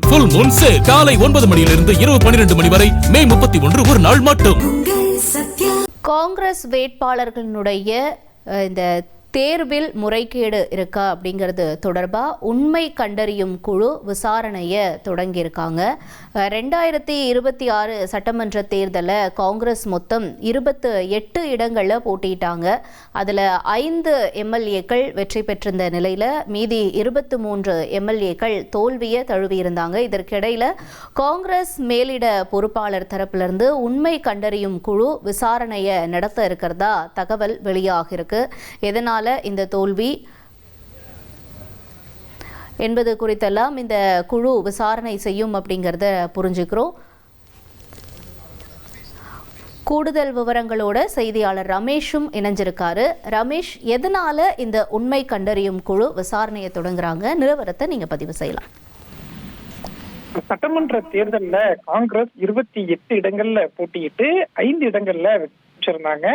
Full Moon sale காலை 9 மணியிலிருந்து இரவு 12 மணி வரை மே 31 ஒரு நாள் மட்டும். காங்கிரஸ் வேட்பாளர்களுடைய இந்த தேர்வில் முறைகேடு இருக்கா அப்படிங்கிறது தொடர்பாக உண்மை கண்டறியும் குழு விசாரணையை தொடங்கியிருக்காங்க. 2026 சட்டமன்ற தேர்தலில் காங்கிரஸ் மொத்தம் 28 இடங்களில் போட்டியிட்டாங்க. அதில் 5 எம்எல்ஏக்கள் வெற்றி பெற்றிருந்த நிலையில் மீதி 23 எம்எல்ஏக்கள் தோல்வியை தழுவியிருந்தாங்க. இதற்கிடையில் காங்கிரஸ் மேலிட பொறுப்பாளர் தரப்பிலிருந்து உண்மை கண்டறியும் குழு விசாரணையை நடத்த இருக்கிறதா தகவல் வெளியாகிருக்கு. எதனால் இந்த தோல்வி என்பது குறித்தெல்லாம் இந்த குழு விசாரணை செய்யும் அப்படிங்கிறத புரிஞ்சுக்கிறோம். கூடுதல் விவரங்களோட செய்தியாளர் ரமேஷும் இணைஞ்சிருக்காரு. ரமேஷ், எதனால இந்த உண்மை கண்டறியும் குழு விசாரணையை தொடங்குறாங்க? நிலவரத்தை நீங்க பதிவு செய்யலாம். சட்டமன்ற தேர்தல்ல காங்கிரஸ் 28 இடங்கள்ல போட்டியிட்டு 5 இடங்கள்ல இருந்தாங்க.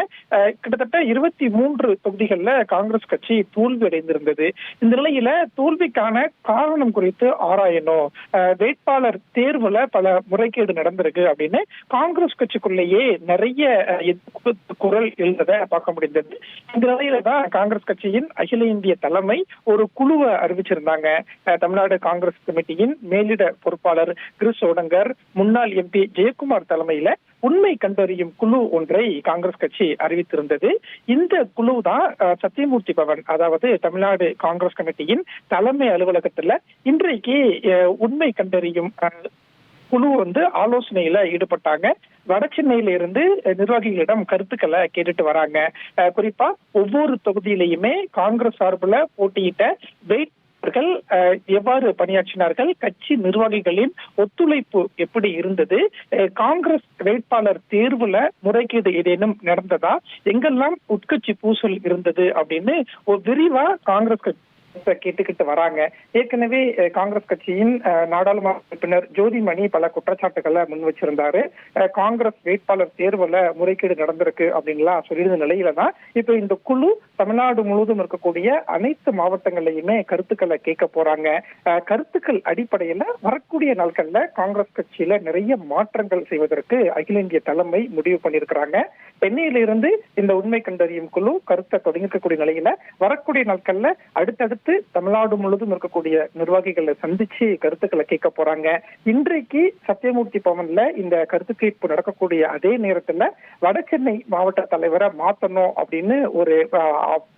கிட்டத்தட்ட 23 தொகுதிகள்ல காங்கிரஸ் கட்சி தோல்வி அடைந்திருந்தது. இந்த நிலையில தோல்விக்கான காரணம் குறித்து ஆராயணும், வேட்பாளர் தேர்வுல பல முறைகேடு நடந்திருக்கு அப்படின்னு காங்கிரஸ் கட்சிக்குள்ளேயே நிறைய குரல் எழுந்ததை பார்க்க முடிந்தது. இந்த நிலையில தான் காங்கிரஸ் கட்சியின் அகில இந்திய தலைமை ஒரு குழுவை அறிவிச்சிருந்தாங்க. தமிழ்நாடு காங்கிரஸ் கமிட்டியின் மேலிட பொறுப்பாளர் கிரிஷ் ஓடங்கர், முன்னாள் எம்பி ஜெயக்குமார் தலைமையில உண்மை கண்டறியும் குழு ஒன்றை காங்கிரஸ் கட்சி அறிவித்திருந்தது. இந்த குழு தான் சத்தியமூர்த்தி பவன், அதாவது தமிழ்நாடு காங்கிரஸ் கமிட்டியின் தலைமை அலுவலகத்துல இன்றைக்கு உண்மை கண்டறியும் குழு ஆலோசனையில ஈடுபட்டாங்க. வட சென்னையில இருந்து நிர்வாகிகளிடம் கருத்துக்களை கேட்டுட்டு வராங்க. குறிப்பா ஒவ்வொரு தொகுதியிலையுமே காங்கிரஸ் சார்பில் போட்டியிட்ட எவ்வாறு பணியாற்றினார்கள், கட்சி நிர்வாகிகளின் ஒத்துழைப்பு எப்படி இருந்தது, காங்கிரஸ் வேட்பாளர் தேர்வுல முறைகேடு ஏதேனும் நடந்ததா, எங்கெல்லாம் உட்கட்சி பூசல் இருந்தது அப்படின்னு ஒரு விரிவா காங்கிரஸ் கேட்டுக்கிட்டு வராங்க. ஏற்கனவே காங்கிரஸ் கட்சியின் நாடாளுமன்ற உறுப்பினர் ஜோதிமணி பல குற்றச்சாட்டுகளை முன் வச்சிருந்தாரு. காங்கிரஸ் வேட்பாளர் தேர்வுல முறைகேடு நடந்திருக்கு அப்படின்லாம் சொல்லியிருந்த நிலையில தான் இப்ப இந்த குழு தமிழ்நாடு முழுவதும் இருக்கக்கூடிய அனைத்து மாவட்டங்களையுமே கருத்துக்களை கேட்க போறாங்க. கருத்துக்கள் அடிப்படையில வரக்கூடிய நாட்கள்ல காங்கிரஸ் கட்சியில நிறைய மாற்றங்கள் செய்வதற்கு அகில இந்திய தலைமை முடிவு பண்ணியிருக்கிறாங்க. சென்னையில இருந்து இந்த உண்மை கண்டறியும் குழு கருத்தை தொடங்கிருக்கக்கூடிய நிலையில வரக்கூடிய நாட்கள்ல அடுத்தடுத்து தமிழ்நாடு முழுவதும் இருக்கக்கூடிய நிர்வாகிகளை சந்திச்சு கருத்துக்களை கேட்க போறாங்க. இன்றைக்கு சத்தியமூர்த்தி பவன்ல இந்த கருத்து கேட்பு நடக்கக்கூடிய அதே நேரத்துல வட சென்னை மாவட்ட தலைவரை மாத்தணும் அப்படின்னு ஒரு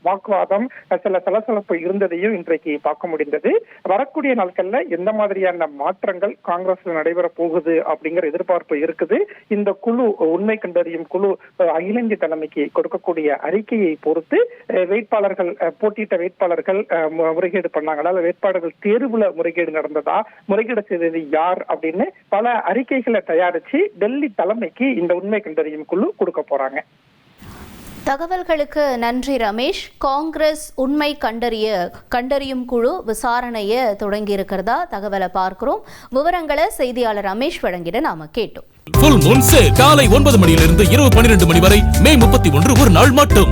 வாக்குவாதம், சில சலசலப்பு இருந்ததையும் இன்றைக்கு பார்க்க முடிந்தது. வரக்கூடிய நாட்கள்ல எந்த மாதிரியான மாற்றங்கள் காங்கிரஸ்ல நடைபெற போகுது அப்படிங்கிற எதிர்பார்ப்பு இருக்குது. இந்த குழு உண்மை கண்டறியும் குழு அகில இந்திய தலைமைக்கு கொடுக்கக்கூடிய அறிக்கையை பொறுத்து வேட்பாளர்கள் போட்டியிட்ட வேட்பாளர்கள் முறைகேடு பண்ணாங்களா, வேட்பாளர்கள் தேர்வுல முறைகேடு நடந்ததா, முறைகேடு செய்தது யார் அப்படின்னு பல அறிக்கைகளை தயாரிச்சு டெல்லி தலைமைக்கு இந்த உண்மை கண்டறியும் குழு கொடுக்க போறாங்க. தகவல்களுக்கு நன்றி ரமேஷ். காங்கிரஸ் உண்மை கண்டறியும் குழு விசாரணையை தொடங்கி இருக்கிறதா தகவலை பார்க்கிறோம். விவரங்களை செய்தியாளர் ரமேஷ் வழங்கிட நாம கேட்டோம். ஃபுல் மூன் சேல் காலை 9 மணியிலிருந்து இரவு 12 மணி வரை மே 31 ஒரு நாள் மட்டும்.